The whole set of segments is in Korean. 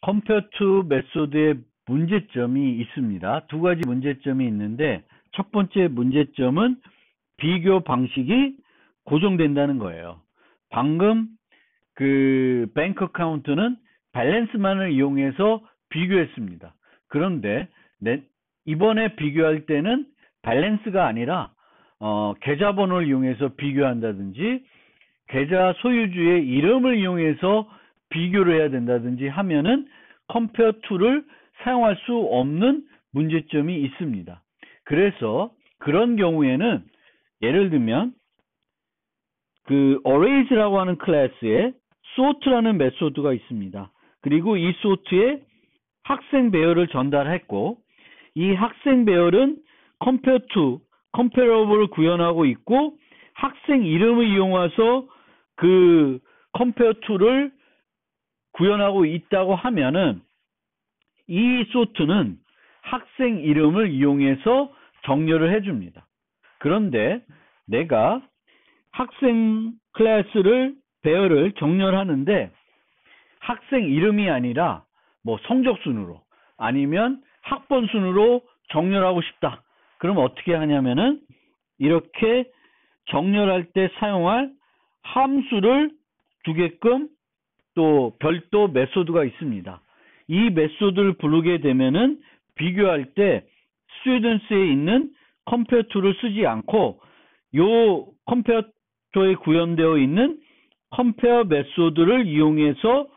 compare to 메소드의 문제점이 있습니다. 두 가지 문제점이 있는데 첫 번째 문제점은 비교 방식이 고정된다는 거예요. 방금 그 뱅크 어카운트는 밸런스만을 이용해서 비교했습니다. 그런데 이번에 비교할 때는 밸런스가 아니라 계좌번호를 이용해서 비교한다든지 계좌 소유주의 이름을 이용해서 비교를 해야 된다든지 하면은 compare to를 사용할 수 없는 문제점이 있습니다. 그래서 그런 경우에는 예를 들면 그 arrays라고 하는 클래스에 sort라는 메소드가 있습니다. 그리고 이 sort에 학생 배열을 전달했고 이 학생 배열은 compare to, comparable을 구현하고 있고 학생 이름을 이용해서 그 compare to를 구현하고 있다고 하면은 이 sort는 학생 이름을 이용해서 정렬을 해줍니다. 그런데 내가 학생 클래스를 배열을 정렬하는데 학생 이름이 아니라 뭐 성적 순으로 아니면 학번 순으로 정렬하고 싶다. 그럼 어떻게 하냐면은 이렇게 정렬할 때 사용할 함수를 두게끔 또 별도 메소드가 있습니다. 이 메소드를 부르게 되면은 비교할 때 스튜던스에 있는 compare to를 쓰지 않고 요 compare to에 구현되어 있는 compare 메소드를 이용해서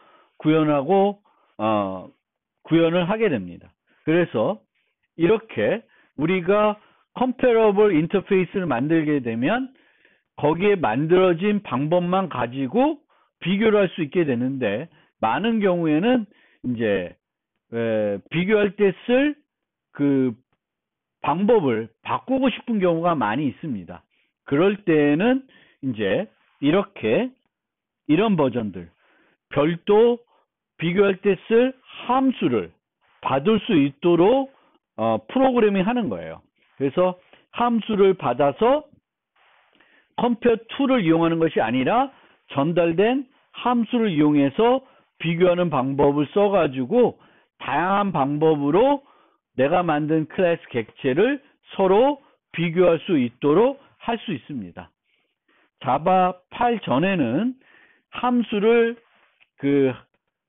구현을 하게 됩니다. 그래서 이렇게 우리가 comparable 인터페이스를 만들게 되면 거기에 만들어진 방법만 가지고 비교를 할 수 있게 되는데 많은 경우에는 이제 비교할 때 쓸 그 방법을 바꾸고 싶은 경우가 많이 있습니다. 그럴 때는 이제 이런 버전들 별도 비교할 때 쓸 함수를 받을 수 있도록 프로그래밍 하는 거예요. 그래서 함수를 받아서 compare to를 이용하는 것이 아니라 전달된 함수를 이용해서 비교하는 방법을 써가지고 다양한 방법으로 내가 만든 클래스 객체를 서로 비교할 수 있도록 할 수 있습니다. 자바 8 전에는 함수를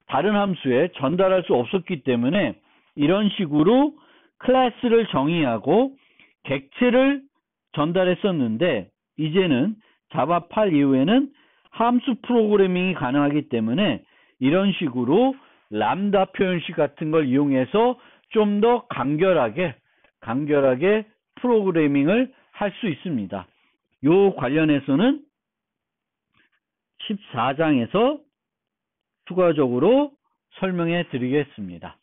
다른 함수에 전달할 수 없었기 때문에 이런 식으로 클래스를 정의하고 객체를 전달했었는데 이제는 자바 8 이후에는 함수 프로그래밍이 가능하기 때문에 이런 식으로 람다 표현식 같은 걸 이용해서 좀 더 간결하게 프로그래밍을 할 수 있습니다. 요 관련해서는 14장에서 추가적으로 설명해 드리겠습니다.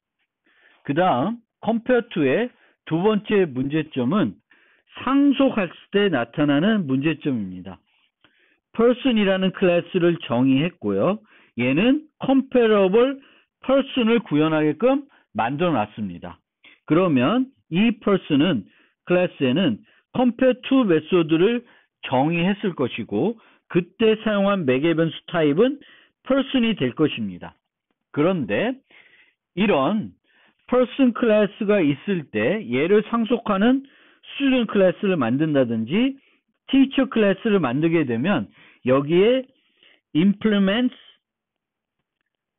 그 다음 compare to의 두 번째 문제점은 상속할 때 나타나는 문제점입니다. person이라는 클래스를 정의했고요. 얘는 comparable person을 구현하게끔 만들어 놨습니다. 그러면 이 person은 클래스에는 compare to 메소드를 정의했을 것이고 그때 사용한 맥의 변수 타입은 person이 될 것입니다. 그런데 이런 person 클래스가 있을 때 얘를 상속하는 student 클래스를 만든다든지 teacher 클래스를 만들게 되면 여기에 implements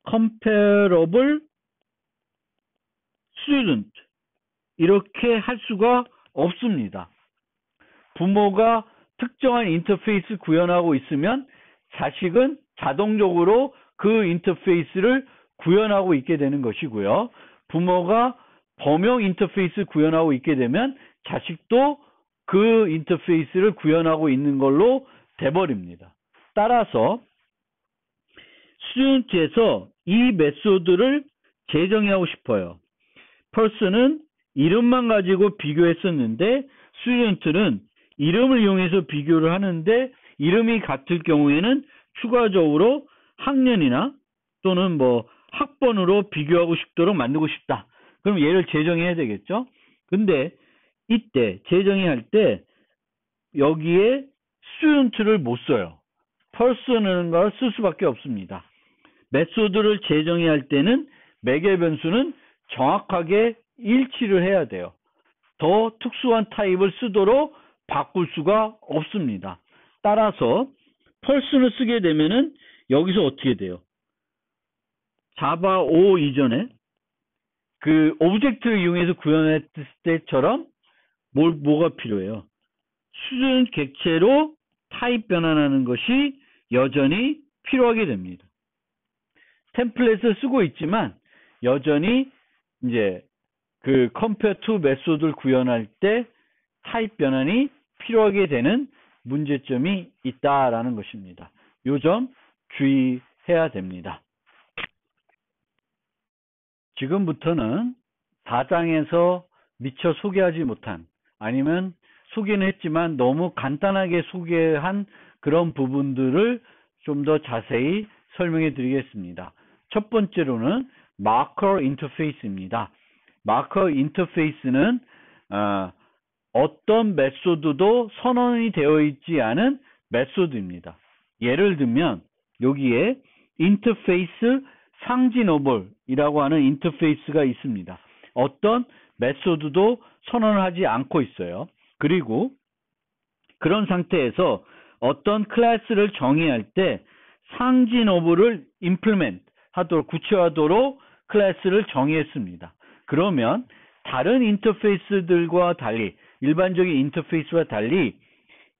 comparable student 이렇게 할 수가 없습니다. 부모가 특정한 인터페이스 구현하고 있으면 자식은 자동적으로 그 인터페이스를 구현하고 있게 되는 것이고요. 부모가 범용 인터페이스 구현하고 있게 되면 자식도 그 인터페이스를 구현하고 있는 걸로 돼버립니다. 따라서 스튜던트에서 이 메소드를 재정의하고 싶어요. person은 이름만 가지고 비교했었는데 스튜던트는 이름을 이용해서 비교를 하는데 이름이 같을 경우에는 추가적으로 학년이나 또는 뭐 학번으로 비교하고 싶도록 만들고 싶다. 그럼 얘를 재정의해야 되겠죠? 근데 이때 재정의할 때 여기에 student를 못 써요. person을 쓸 수밖에 없습니다. 메소드를 재정의할 때는 매개 변수는 정확하게 일치를 해야 돼요. 더 특수한 타입을 쓰도록 바꿀 수가 없습니다. 따라서 펄스를 쓰게 되면은 여기서 어떻게 돼요? 자바 5 이전에 그 오브젝트를 이용해서 구현했을 때처럼 뭐가 필요해요? 수준 객체로 타입 변환하는 것이 여전히 필요하게 됩니다. 템플릿을 쓰고 있지만 여전히 이제 그 compare to 메소드를 구현할 때 타입 변환이 필요하게 되는 문제점이 있다라는 것입니다. 요 점 주의해야 됩니다. 지금부터는 4장에서 미처 소개하지 못한, 아니면 소개는 했지만 너무 간단하게 소개한 그런 부분들을 좀 더 자세히 설명해 드리겠습니다. 첫 번째로는 마커 인터페이스입니다. 마커 인터페이스는 어떤 메소드도 선언이 되어 있지 않은 메소드입니다. 예를 들면 여기에 인터페이스 상징어블이라고 하는 인터페이스가 있습니다. 어떤 메소드도 선언을 하지 않고 있어요. 그리고 그런 상태에서 어떤 클래스를 정의할 때 상징어블을 임플리멘트 하도록, 구체화하도록 클래스를 정의했습니다. 그러면 다른 인터페이스들과 달리, 일반적인 인터페이스와 달리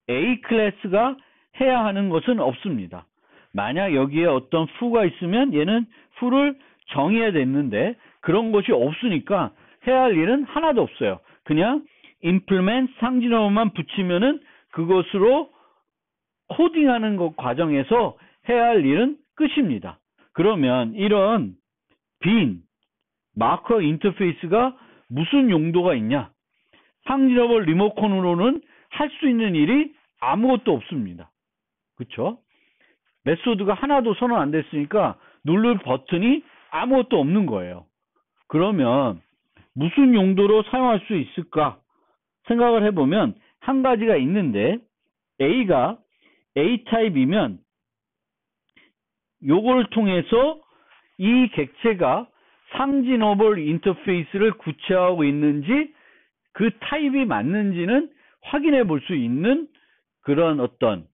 A 클래스가 해야 하는 것은 없습니다. 만약 여기에 어떤 foo가 있으면 얘는 foo를 정의해야 됐는데 그런 것이 없으니까 해야 할 일은 하나도 없어요. 그냥 implement 상징어만 붙이면은 그것으로 코딩하는 것 과정에서 해야 할 일은 끝입니다. 그러면 이런 빈 마커 인터페이스가 무슨 용도가 있냐? 상징어블 리모컨으로는 할 수 있는 일이 아무것도 없습니다. 그렇죠? 메소드가 하나도 선언 안 됐으니까 누를 버튼이 아무것도 없는 거예요. 그러면 무슨 용도로 사용할 수 있을까 생각을 해보면 한 가지가 있는데, A가 A타입이면 요걸 통해서 이 객체가 상징어블 인터페이스를 구체화하고 있는지 그 타입이 맞는지는 확인해 볼 수 있는 그런 어떤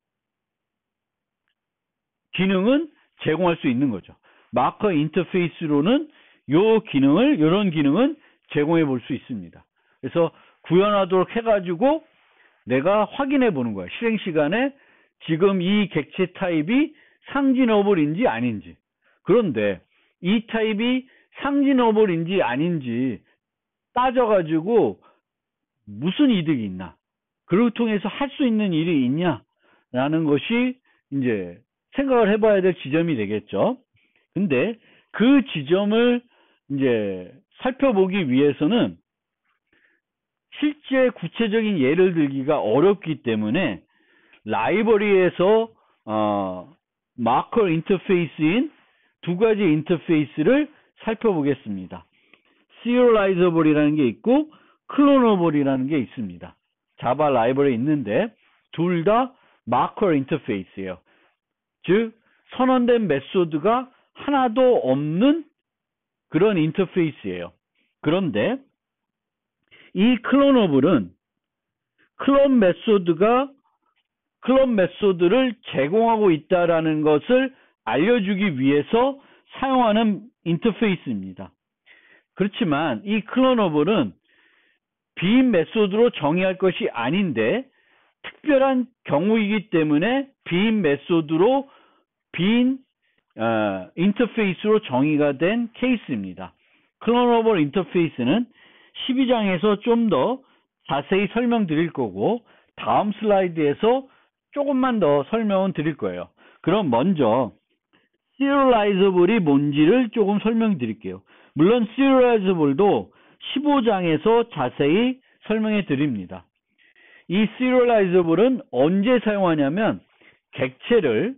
기능은 제공할 수 있는 거죠. 마커 인터페이스로는 이런 기능은 제공해 볼 수 있습니다. 그래서 구현하도록 해가지고 내가 확인해 보는 거야. 실행 시간에 지금 이 객체 타입이 상징어블인지 아닌지. 그런데 이 타입이 상징어블인지 아닌지 따져가지고 무슨 이득이 있나? 그걸 통해서 할 수 있는 일이 있냐라는 것이 이제 생각을 해봐야 될 지점이 되겠죠. 근데 그 지점을 이제 살펴보기 위해서는 실제 구체적인 예를 들기가 어렵기 때문에 라이브러리에서 마커 인터페이스인 두 가지 인터페이스를 살펴보겠습니다. serializable이라는 게 있고 clonable이라는 게 있습니다. 자바 라이브러리에 있는데 둘 다 마커 인터페이스예요. 즉 선언된 메소드가 하나도 없는 그런 인터페이스예요. 그런데 이 클론어블은 클론 메소드를 제공하고 있다라는 것을 알려주기 위해서 사용하는 인터페이스입니다. 그렇지만 이 클론어블은 빈 메소드로 정의할 것이 아닌데 특별한 경우이기 때문에 빈 메소드로 인터페이스로 정의가 된 케이스입니다. 클론어블 인터페이스는 12장에서 좀 더 자세히 설명드릴 거고 다음 슬라이드에서 조금만 더 설명을 드릴 거예요. 그럼 먼저 serializable이 뭔지를 조금 설명드릴게요. 물론 serializable도 15장에서 자세히 설명해 드립니다. 이 serializable은 언제 사용하냐면 객체를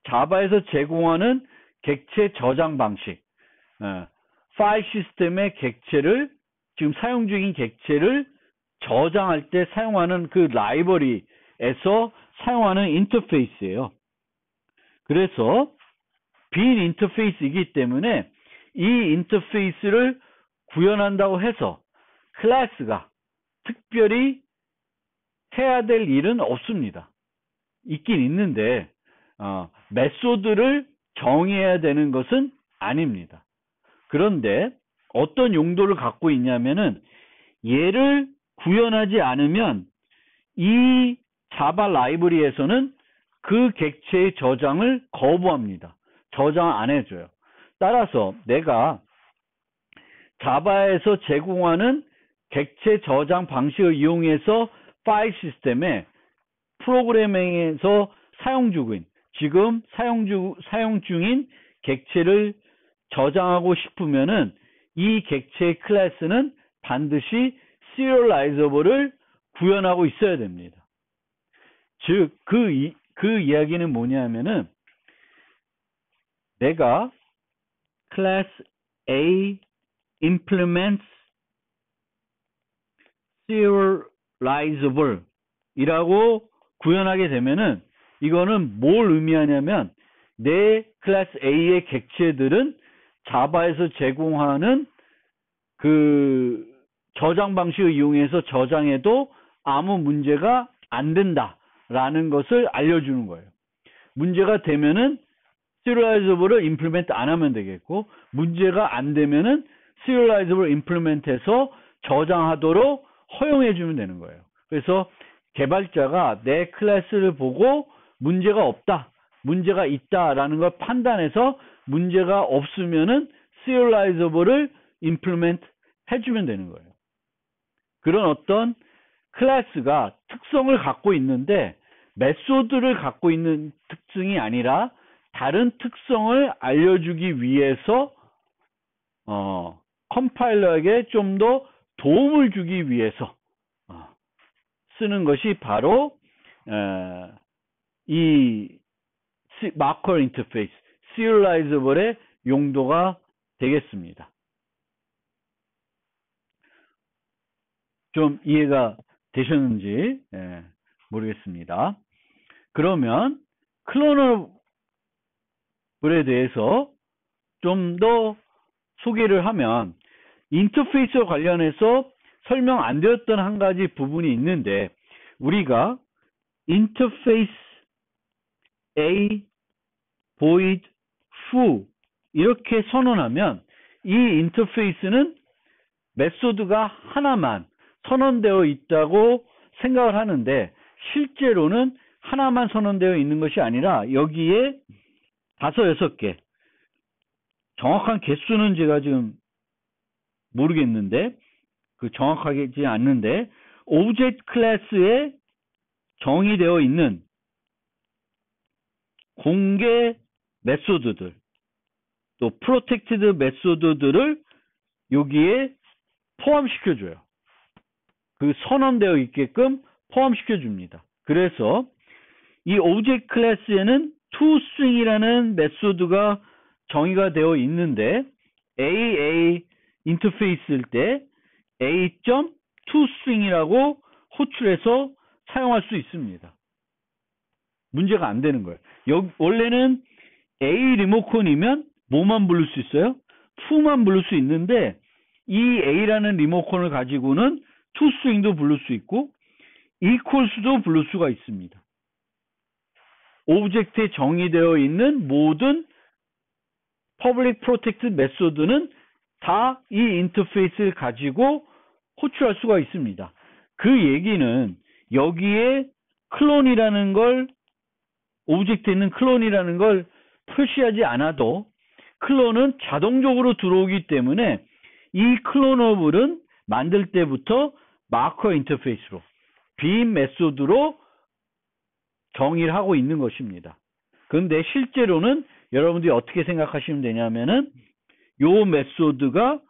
자바에서 제공하는 객체 저장 방식, 파일 시스템의 객체를 지금 사용 중인 객체를 저장할 때 사용하는 그 라이브러리에서 사용하는 인터페이스예요. 그래서 빈 인터페이스이기 때문에 이 인터페이스를 구현한다고 해서 클래스가 특별히 해야 될 일은 없습니다. 있긴 있는데 메소드를 정의해야 되는 것은 아닙니다. 그런데 어떤 용도를 갖고 있냐면은 얘를 구현하지 않으면 이 자바 라이브러리에서는 그 객체의 저장을 거부합니다. 저장 안 해줘요. 따라서 내가 자바에서 제공하는 객체 저장 방식을 이용해서 파일 시스템에 프로그래밍에서 지금 사용 중인 객체를 저장하고 싶으면은 이 객체의 클래스는 반드시 serializable을 구현하고 있어야 됩니다. 즉, 그 이야기는 뭐냐면은 내가 class A implements serializable 이라고 구현하게 되면은 이거는 뭘 의미하냐면 내 클래스 A의 객체들은 자바에서 제공하는 그 저장 방식을 이용해서 저장해도 아무 문제가 안 된다라는 것을 알려주는 거예요. 문제가 되면은 serializable을 implement 안 하면 되겠고, 문제가 안 되면은 serializable implement해서 저장하도록 허용해 주면 되는 거예요. 그래서 개발자가 내 클래스를 보고 문제가 없다, 문제가 있다라는 걸 판단해서 문제가 없으면은 serializable을 implement 해주면 되는 거예요. 그런 어떤 클래스가 특성을 갖고 있는데 메소드를 갖고 있는 특징이 아니라 다른 특성을 알려주기 위해서 컴파일러에게 좀 더 도움을 주기 위해서 쓰는 것이 바로 이 마커 인터페이스, serializable의 용도가 되겠습니다. 좀 이해가 되셨는지 모르겠습니다. 그러면 클로너블에 대해서 좀 더 소개를 하면 인터페이스와 관련해서 설명 안 되었던 한 가지 부분이 있는데 우리가 인터페이스 A, void, foo 이렇게 선언하면 이 인터페이스는 메소드가 하나만 선언되어 있다고 생각을 하는데 실제로는 하나만 선언되어 있는 것이 아니라 여기에 5, 6개 정확한 개수는 제가 지금 모르겠는데 정확하지 않는데 오브젝트 클래스에 정의되어 있는 공개 메소드들 또 프로텍티드 메소드들을 여기에 포함시켜줘요. 그 선언되어 있게끔 포함시켜줍니다. 그래서 이 오브젝트 클래스에는 toString이라는 메소드가 정의가 되어 있는데 AA 인터페이스일 때 A.toString이라고 호출해서 사용할 수 있습니다. 문제가 안 되는 거예요. 원래는 A 리모컨이면 뭐만 부를 수 있어요? foo만 부를 수 있는데 이 A라는 리모컨을 가지고는 toString도 부를 수 있고 equals도 부를 수가 있습니다. 오브젝트에 정의되어 있는 모든 public protected 메소드는 다 이 인터페이스를 가지고 호출할 수가 있습니다. 그 얘기는 여기에 클론이라는 걸 오브젝트에 있는 클론이라는 걸 표시하지 않아도 클론은 자동적으로 들어오기 때문에 이 클로너블은 만들 때부터 마커 인터페이스로 빈 메소드로 정의를 하고 있는 것입니다. 그런데 실제로는 여러분들이 어떻게 생각하시면 되냐면은 요 메소드가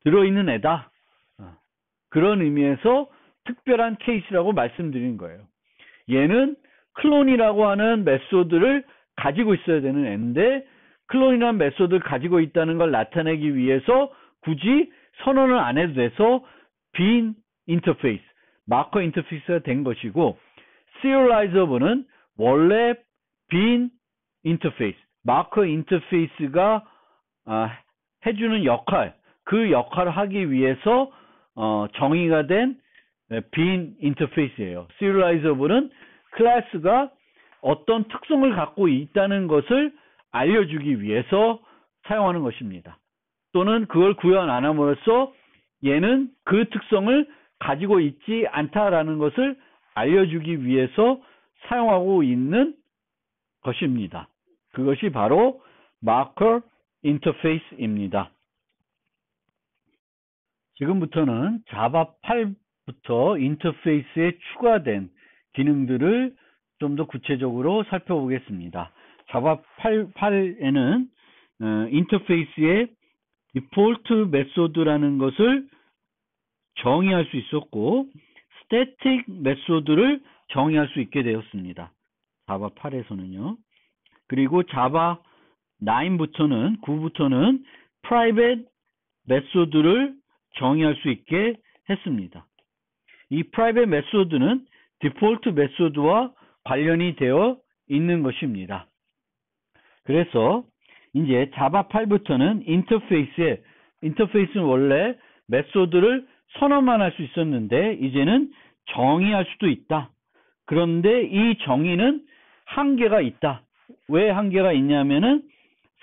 들어있는 애다. 그런 의미에서 특별한 케이스라고 말씀드린 거예요. 얘는 클론이라고 하는 메소드를 가지고 있어야 되는 애인데 클론이라는 메소드를 가지고 있다는 걸 나타내기 위해서 굳이 선언을 안 해도 돼서 빈 인터페이스, 마커 인터페이스가 된 것이고 serializable은 원래 빈 인터페이스, 마커 인터페이스가 해주는 역할, 그 역할을 하기 위해서 정의가 된 빈 인터페이스예요. Serializable은 클래스가 어떤 특성을 갖고 있다는 것을 알려주기 위해서 사용하는 것입니다. 또는 그걸 구현 안 함으로써 얘는 그 특성을 가지고 있지 않다라는 것을 알려주기 위해서 사용하고 있는 것입니다. 그것이 바로 마커 인터페이스입니다. 지금부터는 자바 8부터 인터페이스에 추가된 기능들을 좀 더 구체적으로 살펴보겠습니다. 자바 8에는 인터페이스의 디폴트 메소드라는 것을 정의할 수 있었고 스태틱 메소드를 정의할 수 있게 되었습니다. 자바 8에서는요. 그리고 자바 9부터는 private 메소드를 정의할 수 있게 했습니다. 이 private 메소드는 디폴트 메소드와 관련이 되어 있는 것입니다. 그래서 이제 자바 8부터는 인터페이스는 원래 메소드를 선언만 할 수 있었는데 이제는 정의할 수도 있다. 그런데 이 정의는 한계가 있다. 왜 한계가 있냐면은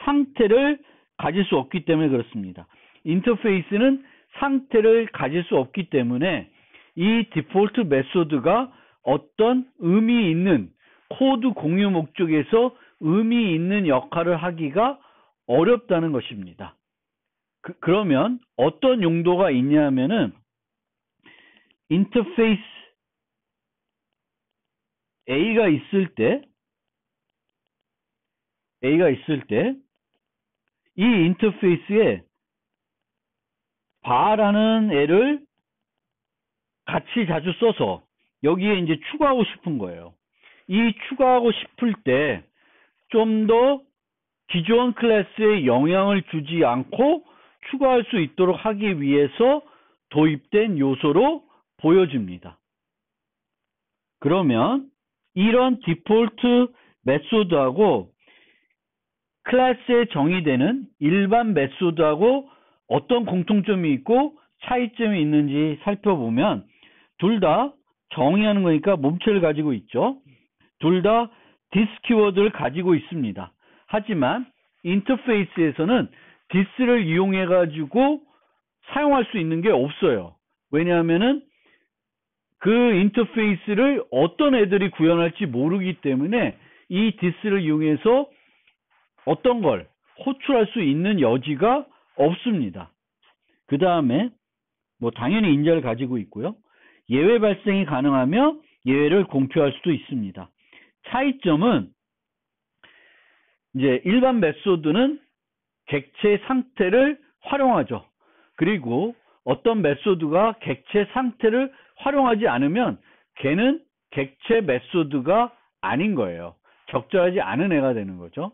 상태를 가질 수 없기 때문에 그렇습니다. 인터페이스는 상태를 가질 수 없기 때문에 이 디폴트 메소드가 어떤 의미 있는 코드 공유 목적에서 의미 있는 역할을 하기가 어렵다는 것입니다. 그러면 어떤 용도가 있냐면은 인터페이스 A가 있을 때 이 인터페이스에 바라는 애를 같이 자주 써서 여기에 이제 추가하고 싶은 거예요. 이 추가하고 싶을 때 좀 더 기존 클래스에 영향을 주지 않고 추가할 수 있도록 하기 위해서 도입된 요소로 보여집니다. 그러면 이런 디폴트 메소드하고 클래스에 정의되는 일반 메소드하고 어떤 공통점이 있고 차이점이 있는지 살펴보면 둘 다 정의하는 거니까 몸체를 가지고 있죠. 둘 다 this 키워드를 가지고 있습니다. 하지만 인터페이스에서는 this를 이용해 가지고 사용할 수 있는 게 없어요. 왜냐하면은 그 인터페이스를 어떤 애들이 구현할지 모르기 때문에 이 this를 이용해서 어떤 걸 호출할 수 있는 여지가 없습니다. 그 다음에 뭐 당연히 인자를 가지고 있고요. 예외 발생이 가능하며 예외를 공표할 수도 있습니다. 차이점은 이제 일반 메소드는 객체 상태를 활용하죠. 그리고 어떤 메소드가 객체 상태를 활용하지 않으면 걔는 객체 메소드가 아닌 거예요. 적절하지 않은 애가 되는 거죠.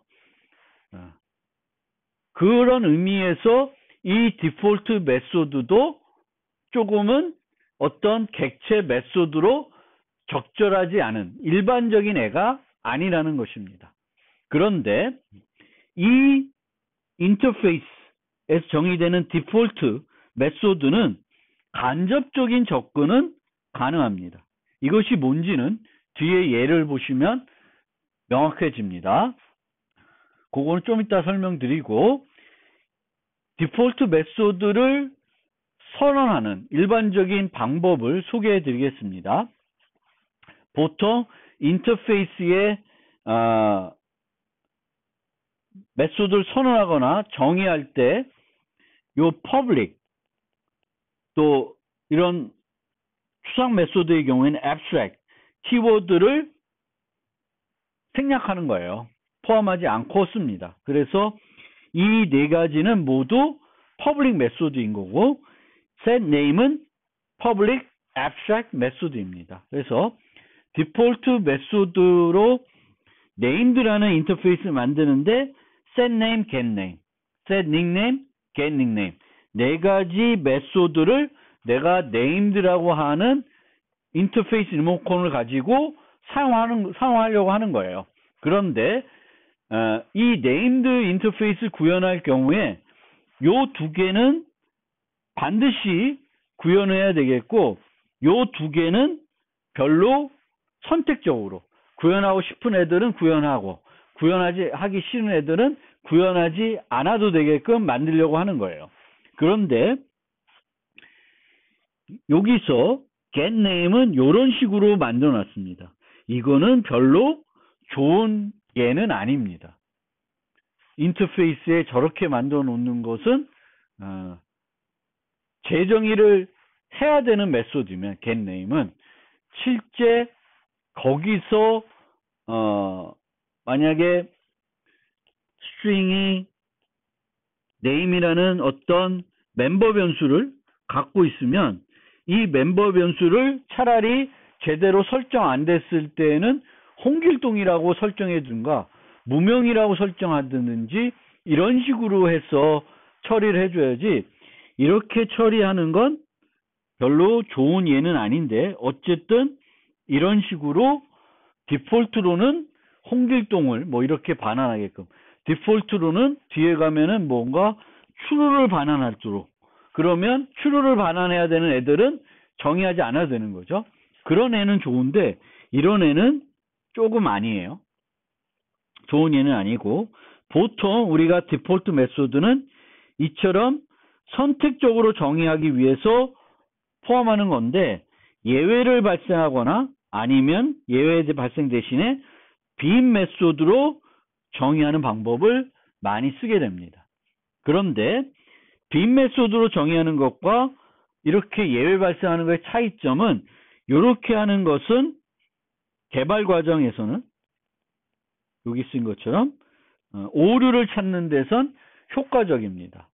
그런 의미에서 이 디폴트 메소드도 조금은 어떤 객체 메소드로 적절하지 않은 일반적인 애가 아니라는 것입니다. 그런데 이 인터페이스에서 정의되는 디폴트 메소드는 간접적인 접근은 가능합니다. 이것이 뭔지는 뒤에 예를 보시면 명확해집니다. 그거는 좀 이따 설명드리고 디폴트 메소드를 선언하는 일반적인 방법을 소개해 드리겠습니다. 보통 인터페이스에 메소드를 선언하거나 정의할 때 요 public 또 이런 추상 메소드의 경우에는 abstract 키워드를 생략하는 거예요. 포함하지 않고 씁니다. 그래서 이 네 가지는 모두 public 메소드인 거고 set name은 public abstract 메소드입니다. 그래서 디폴트 메소드로 named라는 인터페이스를 만드는데 set name, get name, set nickname, get nickname 네 가지 메소드를 내가 named라고 하는 인터페이스 리모컨을 가지고 사용하려고 하는 거예요. 그런데 이 named 인터페이스 구현할 경우에 요 두 개는 반드시 구현해야 되겠고, 요 두 개는 별로 선택적으로 구현하고 싶은 애들은 구현하고, 하기 싫은 애들은 구현하지 않아도 되게끔 만들려고 하는 거예요. 그런데 여기서 getName은 이런 식으로 만들어 놨습니다. 이거는 별로 좋은 예는 아닙니다. 인터페이스에 저렇게 만들어 놓는 것은 재정의를 해야 되는 메소드면 getName은 실제 거기서 만약에 스트링이 name이라는 어떤 멤버 변수를 갖고 있으면 이 멤버 변수를 차라리 제대로 설정 안 됐을 때에는 홍길동이라고 설정해 둔가 무명이라고 설정하든지 이런 식으로 해서 처리를 해줘야지, 이렇게 처리하는 건 별로 좋은 예는 아닌데, 어쨌든 이런 식으로 디폴트로는 홍길동을 뭐 이렇게 반환하게끔, 디폴트로는 뒤에 가면은 뭔가 true를 반환하도록, 그러면 true를 반환해야 되는 애들은 정의하지 않아도 되는 거죠. 그런 애는 좋은데 이런 애는 조금 아니에요. 좋은 예는 아니고, 보통 우리가 디폴트 메소드는 이처럼 선택적으로 정의하기 위해서 포함하는 건데, 예외를 발생하거나 아니면 예외 발생 대신에 빈 메소드로 정의하는 방법을 많이 쓰게 됩니다. 그런데 빈 메소드로 정의하는 것과 이렇게 예외 발생하는 것의 차이점은, 이렇게 하는 것은 개발 과정에서는 여기 쓴 것처럼 오류를 찾는 데선 효과적입니다.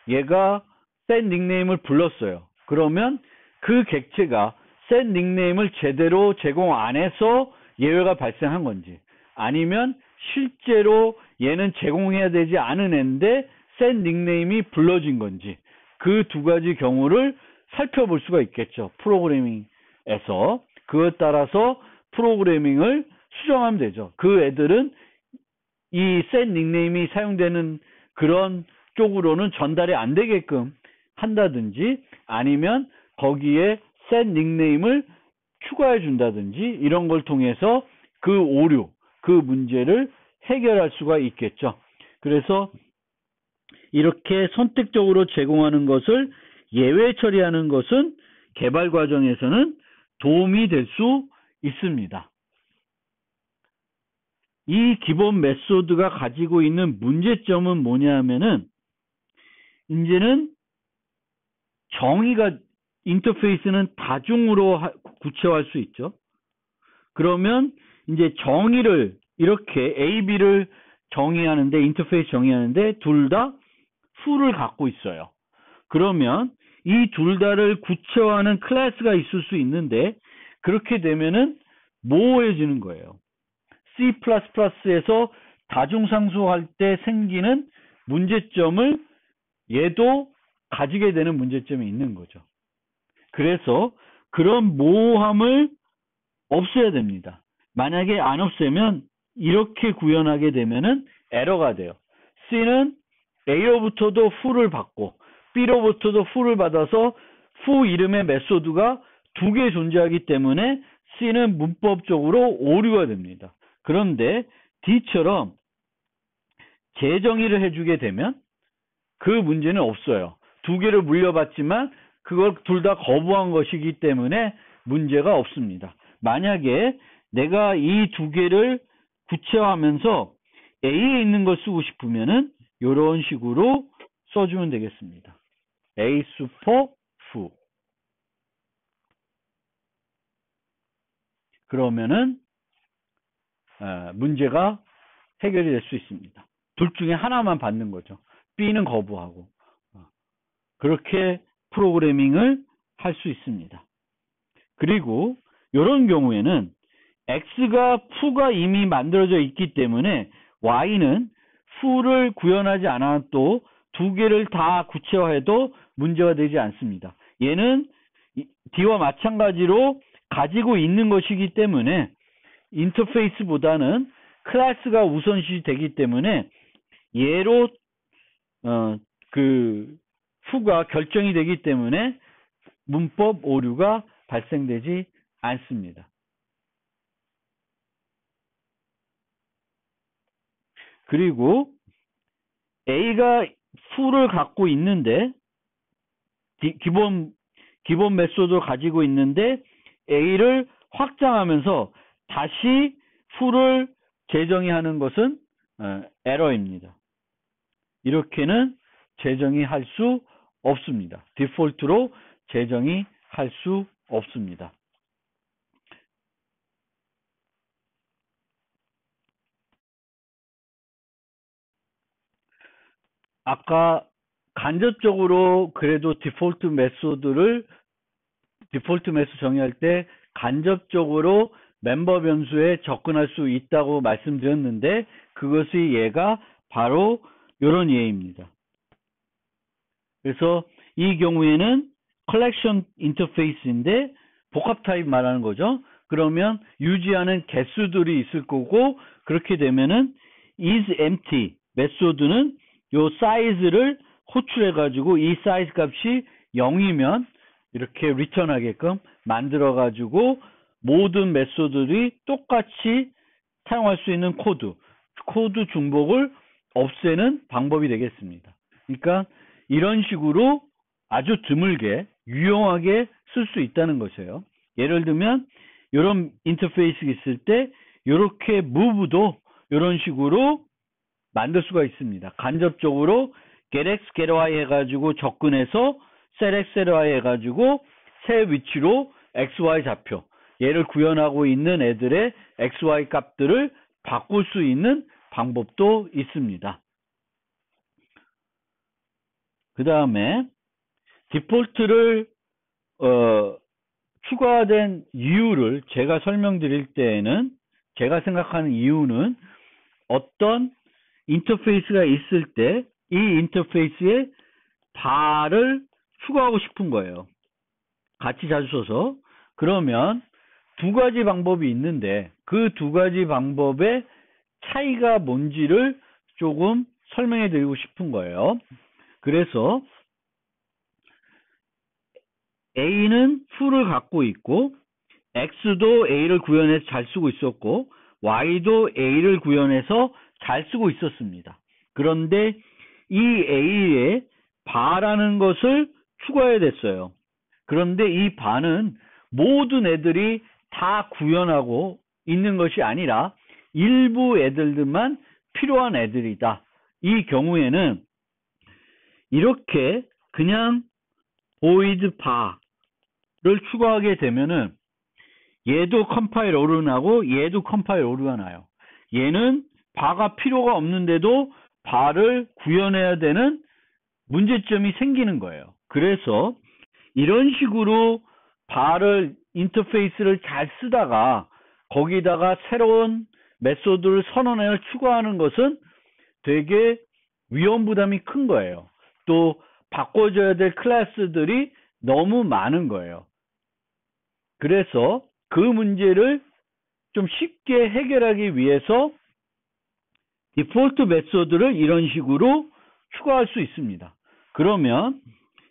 얘가 set 닉네임을 불렀어요. 그러면 그 객체가 set 닉네임을 제대로 제공 안 해서 예외가 발생한 건지, 아니면 실제로 얘는 제공해야 되지 않은 애인데 set 닉네임이 불러진 건지, 그 두 가지 경우를 살펴볼 수가 있겠죠. 프로그래밍에서. 그것 따라서 프로그래밍을 수정하면 되죠. 그 애들은 이 set 닉네임이 사용되는 그런 쪽으로는 전달이 안 되게끔 한다든지, 아니면 거기에 set 닉네임을 추가해 준다든지, 이런 걸 통해서 그 오류, 그 문제를 해결할 수가 있겠죠. 그래서 이렇게 선택적으로 제공하는 것을 예외 처리하는 것은 개발 과정에서는 도움이 될 수 있습니다. 이 기본 메소드가 가지고 있는 문제점은 뭐냐 하면은, 이제는 정의가, 인터페이스는 다중으로 구체화할 수 있죠. 그러면 이제 정의를 이렇게 A, B를 정의하는데, 인터페이스 정의하는데 둘 다 who를 갖고 있어요. 그러면 이 둘 다를 구체화하는 클래스가 있을 수 있는데, 그렇게 되면은 모호해지는 거예요. C++에서 다중상수할 때 생기는 문제점을 얘도 가지게 되는 문제점이 있는 거죠. 그래서 그런 모호함을 없애야 됩니다. 만약에 안 없애면 이렇게 구현하게 되면은 에러가 돼요. C는 A로부터도 who를 받고 B로부터도 who를 받아서 who 이름의 메소드가 두 개 존재하기 때문에 C는 문법적으로 오류가 됩니다. 그런데 D처럼 재정의를 해주게 되면 그 문제는 없어요. 두 개를 물려받지만 그걸 둘 다 거부한 것이기 때문에 문제가 없습니다. 만약에 내가 이 두 개를 구체화하면서 A에 있는 걸 쓰고 싶으면은 이런 식으로 써주면 되겠습니다. A super foo. 그러면은 문제가 해결이 될 수 있습니다. 둘 중에 하나만 받는 거죠. B는 거부하고. 그렇게 프로그래밍을 할 수 있습니다. 그리고 이런 경우에는 X가 foo가 이미 만들어져 있기 때문에 Y는 foo를 구현하지 않아도 두 개를 다 구체화해도 문제가 되지 않습니다. 얘는 D와 마찬가지로 가지고 있는 것이기 때문에 인터페이스보다는 클래스가 우선시 되기 때문에 얘로 그 후가 결정이 되기 때문에 문법 오류가 발생되지 않습니다. 그리고 A가 fu를 갖고 있는데 기본 메소드를 가지고 있는데 A를 확장하면서 다시 fu를 재정의 하는 것은 에러입니다. 이렇게는 재정의 할 수 없습니다. 디폴트로 재정의 할 수 없습니다. 아까 간접적으로 그래도 디폴트 메소드 정의할 때 간접적으로 멤버 변수에 접근할 수 있다고 말씀드렸는데 그것이 얘가 바로 이런 예입니다. 그래서 이 경우에는 컬렉션 인터페이스인데 복합 타입 말하는 거죠. 그러면 유지하는 개수들이 있을 거고 그렇게 되면은 is empty 메소드는 요 사이즈를 호출해 가지고 이 사이즈 값이 0이면 이렇게 리턴하게끔 만들어 가지고 모든 메소드들이 똑같이 사용할 수 있는 코드 중복을 없애는 방법이 되겠습니다. 그러니까 이런 식으로 아주 드물게 유용하게 쓸 수 있다는 것이에요. 예를 들면 이런 인터페이스 있을 때 이렇게 muve도 이런 식으로 만들 수가 있습니다. 간접적으로 getx, gety 해가지고 접근해서 setx, sety 해가지고 새 위치로 xy 좌표 얘를 구현하고 있는 애들의 xy 값들을 바꿀 수 있는 방법도 있습니다. 그 다음에 디폴트를 추가된 이유를 제가 설명드릴 때에는 제가 생각하는 이유는 어떤 인터페이스가 있을 때 이 인터페이스에 bar을 추가하고 싶은 거예요. 같이 자주 써서. 그러면 두 가지 방법이 있는데 그 두 가지 방법의 차이가 뭔지를 조금 설명해 드리고 싶은 거예요. 그래서 A는 fu를 갖고 있고 X도 A를 구현해서 잘 쓰고 있었고 Y도 A를 구현해서 잘 쓰고 있었습니다. 그런데 이 A에 bar라는 것을 추가해야 됐어요. 그런데 이 bar는 모든 애들이 다 구현하고 있는 것이 아니라 일부 애들만 필요한 애들이다. 이 경우에는 이렇게 그냥 void bar를 추가하게 되면은 얘도 컴파일 오류 나고 얘도 컴파일 오류가 나요. 얘는 bar가 필요가 없는데도 bar을 구현해야 되는 문제점이 생기는 거예요. 그래서 이런 식으로 bar을 인터페이스를 잘 쓰다가 거기다가 새로운 메소드를 선언을 추가하는 것은 되게 위험 부담이 큰 거예요. 또 바꿔줘야 될 클래스들이 너무 많은 거예요. 그래서 그 문제를 좀 쉽게 해결하기 위해서 디폴트 메소드를 이런 식으로 추가할 수 있습니다. 그러면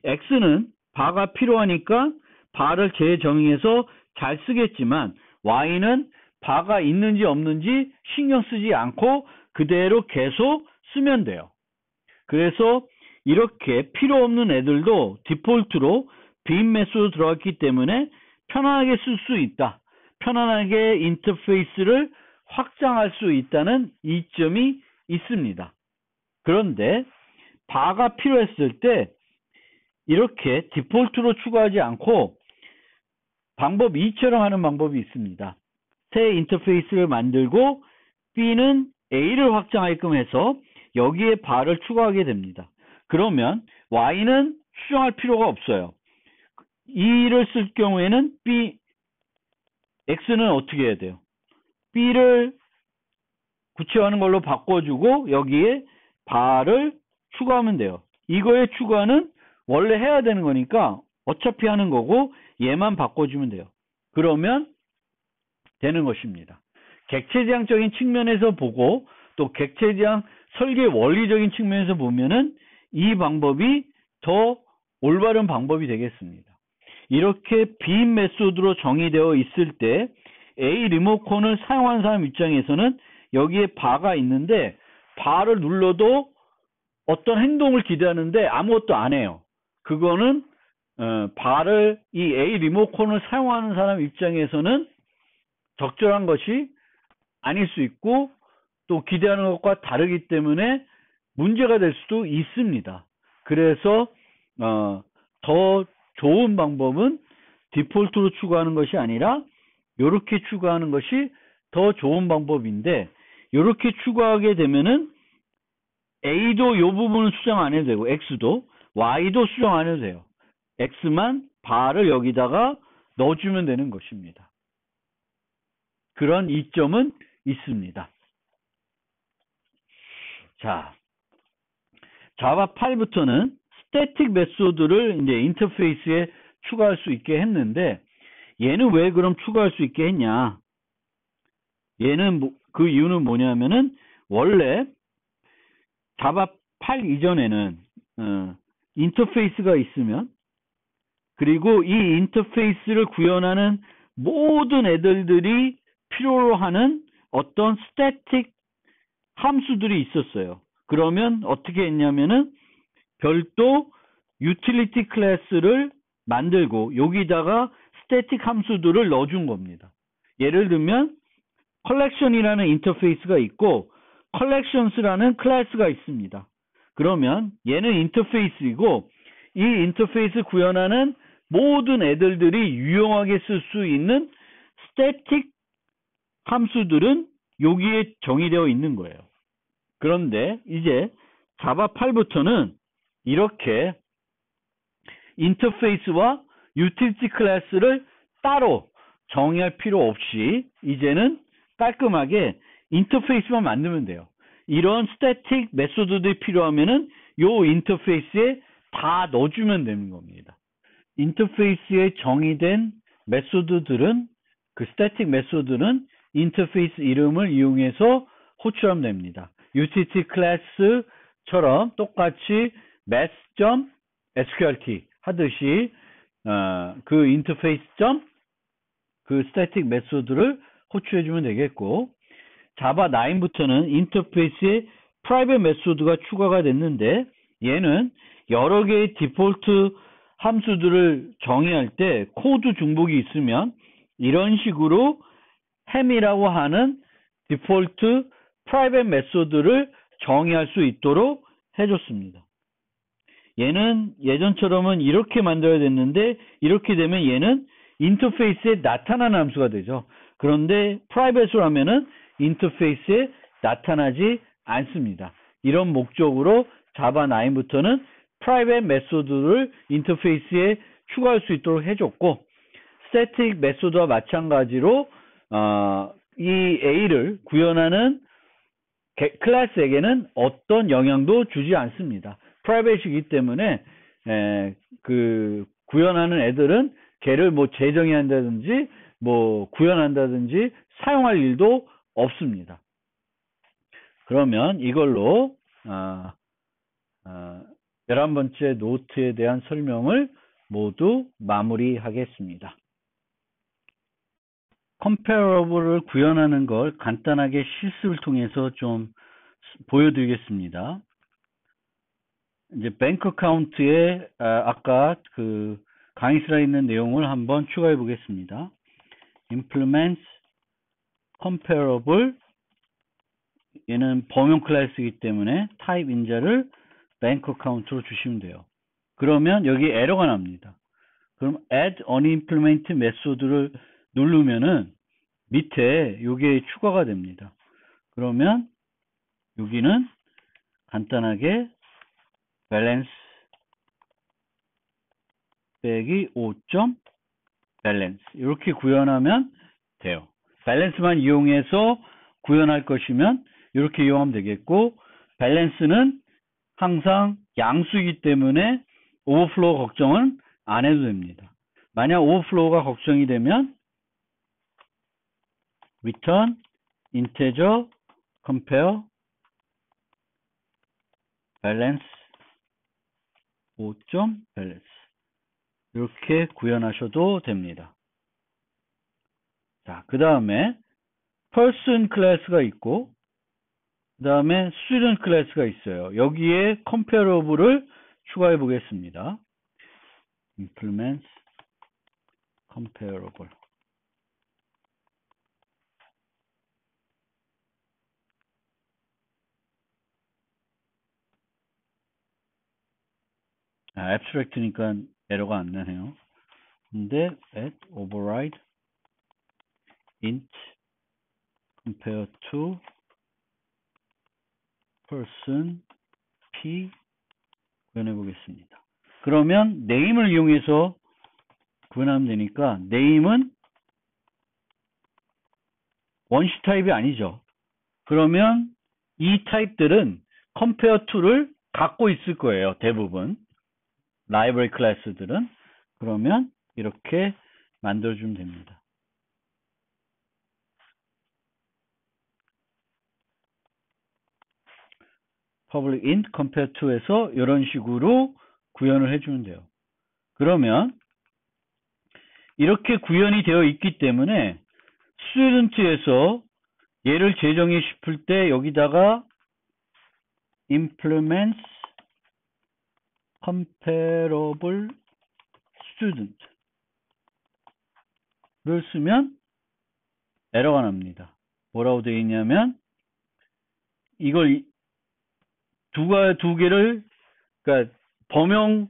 X는 bar가 필요하니까 bar을 재정의해서 잘 쓰겠지만 Y는 bar가 있는지 없는지 신경 쓰지 않고 그대로 계속 쓰면 돼요. 그래서 이렇게 필요 없는 애들도 디폴트로 bin 메소드 들어갔기 때문에 편안하게 쓸 수 있다. 편안하게 인터페이스를 확장할 수 있다는 이점이 있습니다. 그런데 bar가 필요했을 때 이렇게 디폴트로 추가하지 않고 방법 2처럼 하는 방법이 있습니다. 새 인터페이스를 만들고 B는 A를 확장하게끔 해서 여기에 bar를 추가하게 됩니다. 그러면 Y는 수정할 필요가 없어요. E를 쓸 경우에는 X는 어떻게 해야 돼요? B를 구체화하는 걸로 바꿔주고 여기에 bar를 추가하면 돼요. 이거의 추가는 원래 해야 되는 거니까 어차피 하는 거고 얘만 바꿔주면 돼요. 그러면 되는 것입니다. 객체지향적인 측면에서 보고 또 객체지향 설계 원리적인 측면에서 보면은 이 방법이 더 올바른 방법이 되겠습니다. 이렇게 빈 메소드로 정의되어 있을 때 A 리모컨을 사용하는 사람 입장에서는 여기에 바가 있는데 바를 눌러도 어떤 행동을 기대하는데 아무것도 안 해요. 그거는 바를 이 A 리모컨을 사용하는 사람 입장에서는 적절한 것이 아닐 수 있고 또 기대하는 것과 다르기 때문에 문제가 될 수도 있습니다. 그래서 더 좋은 방법은 디폴트로 추가하는 것이 아니라 이렇게 추가하는 것이 더 좋은 방법인데 이렇게 추가하게 되면은 A도 이 부분은 수정 안 해도 되고 X도 Y도 수정 안 해도 돼요. X만 바를 여기다가 넣어주면 되는 것입니다. 그런 이점은 있습니다. 자, 자바 8부터는 스태틱 메소드를 이제 인터페이스에 추가할 수 있게 했는데 얘는 왜 그럼 추가할 수 있게 했냐? 얘는 그 이유는 뭐냐면은 원래 자바 8 이전에는 인터페이스가 있으면 그리고 이 인터페이스를 구현하는 모든 애들이 필요로 하는 어떤 스태틱 함수들이 있었어요. 그러면 어떻게 했냐면은 별도 유틸리티 클래스를 만들고 여기다가 스태틱 함수들을 넣어준 겁니다. 예를 들면 컬렉션이라는 인터페이스가 있고 컬렉션스라는 클래스가 있습니다. 그러면 얘는 인터페이스이고 이 인터페이스 구현하는 모든 애들이 유용하게 쓸 수 있는 스태틱 함수들은 여기에 정의되어 있는 거예요. 그런데 이제 자바 8부터는 이렇게 인터페이스와 유틸리티 클래스를 따로 정의할 필요 없이 이제는 깔끔하게 인터페이스만 만들면 돼요. 이런 스태틱 메소드들이 필요하면은 요 인터페이스에 다 넣어주면 되는 겁니다. 인터페이스에 정의된 메소드들은 그 스태틱 메소드는 인터페이스 이름을 이용해서 호출하면 됩니다. utility class처럼 똑같이 math.sqrt 하듯이 그 인터페이스 그 스태틱 메소드를 호출해주면 되겠고 자바 9부터는 인터페이스에 프라이빗 메소드가 추가가 됐는데 얘는 여러 개의 디폴트 함수들을 정의할 때 코드 중복이 있으면 이런 식으로 ham이라고 하는 디폴트 프라이빗 메소드를 정의할 수 있도록 해줬습니다. 얘는 예전처럼은 이렇게 만들어야 됐는데 이렇게 되면 얘는 인터페이스에 나타나는 함수가 되죠. 그런데 프라이빗으로 하면은 인터페이스에 나타나지 않습니다. 이런 목적으로 자바 9부터는 프라이빗 메소드를 인터페이스에 추가할 수 있도록 해줬고 스태틱 메소드와 마찬가지로 이 A를 구현하는 클래스에게는 어떤 영향도 주지 않습니다. 프라이빗이기 때문에 그 구현하는 애들은 걔를 뭐 재정의 한다든지 뭐 구현한다든지 사용할 일도 없습니다. 그러면 이걸로 11번째 노트에 대한 설명을 모두 마무리하겠습니다. 컴페어러블을 구현하는 걸 간단하게 실습을 통해서 좀 보여드리겠습니다. 이제 뱅크 어카운트에 아까 그 강의 슬라이드에 있는 내용을 한번 추가해 보겠습니다. implement comparable 얘는 범용 클래스이기 때문에 타입 인자를 뱅크 어카운트로 주시면 돼요. 그러면 여기 에러가 납니다. 그럼 add unimplement 메소드를 누르면은 밑에 이게 추가가 됩니다. 그러면 여기는 간단하게 balance 빼기 5점 balance 이렇게 구현하면 돼요. balance만 이용해서 구현할 것이면 이렇게 이용하면 되겠고 balance는 항상 양수이기 때문에 오버플로우 걱정은 안 해도 됩니다. 만약 오버플로우가 걱정이 되면 return integer compare balance 5.balance 이렇게 구현하셔도 됩니다. 자, 그 다음에 person 클래스가 있고 그 다음에 student 클래스가 있어요. 여기에 comparable을 추가해 보겠습니다. implement comparable. abstract니까 에러가 안 나네요. 근데 at override int compare to person p 구현해 보겠습니다. 그러면 name을 이용해서 구현하면 되니까 name은 원시 타입이 아니죠. 그러면 이 타입들은 compare to를 갖고 있을 거예요. 대부분 라이브러리 클래스들은. 그러면 이렇게 만들어주면 됩니다. public int compare to에서 이런 식으로 구현을 해주면 돼요. 그러면 이렇게 구현이 되어 있기 때문에 student에서 얘를 재정해 싶을 때 여기다가 implements comparable student를 쓰면 에러가 납니다. 뭐라고 되어 있냐면 이걸 두 개를 그러니까 범용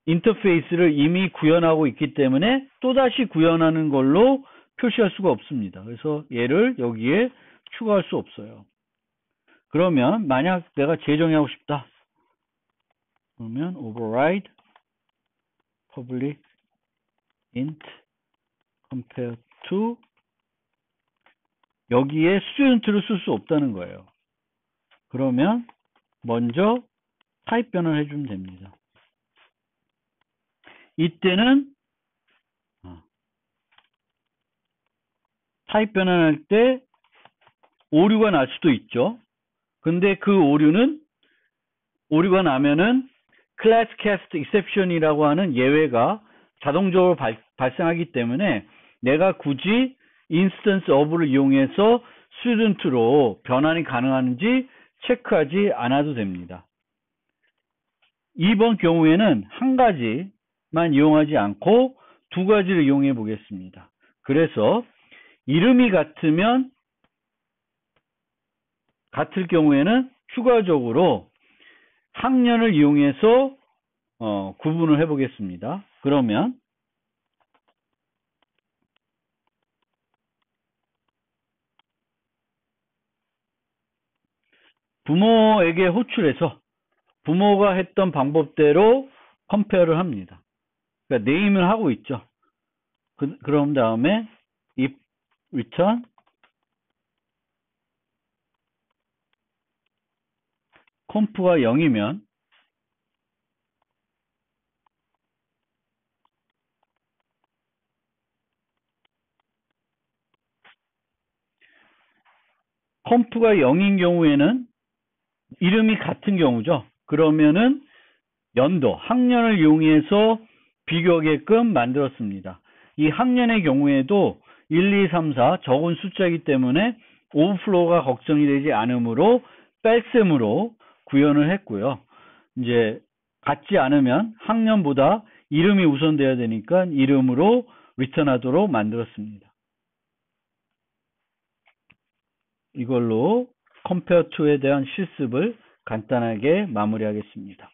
인터페이스를 이미 구현하고 있기 때문에 또다시 구현하는 걸로 표시할 수가 없습니다. 그래서 얘를 여기에 추가할 수 없어요. 그러면 만약 내가 재정하고 싶다. 그러면 override public int compare to 여기에 student를 쓸 수 없다는 거예요. 그러면 먼저 타입 변환을 해주면 됩니다. 이때는 타입 변환할 때 오류가 날 수도 있죠. 근데 그 오류가 나면은 class cast exception이라고 하는 예외가 자동적으로 발생하기 때문에 내가 굳이 instance of를 이용해서 student로 변환이 가능한지 체크하지 않아도 됩니다. 이번 경우에는 한 가지만 이용하지 않고 두 가지를 이용해 보겠습니다. 그래서 이름이 같을 경우에는 추가적으로 학년을 이용해서 구분을 해 보겠습니다. 그러면 부모에게 호출해서 부모가 했던 방법대로 컴페어를 합니다. 그러니까 네임을 하고 있죠. 그럼 다음에 if return 컴프가 0이면 컴프가 0인 경우에는 이름이 같은 경우죠. 그러면은 연도, 학년을 이용해서 비교하게끔 만들었습니다. 이 학년의 경우에도 1, 2, 3, 4 적은 숫자이기 때문에 오버플로우가 걱정이 되지 않으므로 뺄셈으로 구현을 했고요. 이제 같지 않으면 학년보다 이름이 우선돼야 되니까 이름으로 리턴하도록 만들었습니다. 이걸로 compare to에 대한 실습을 간단하게 마무리하겠습니다.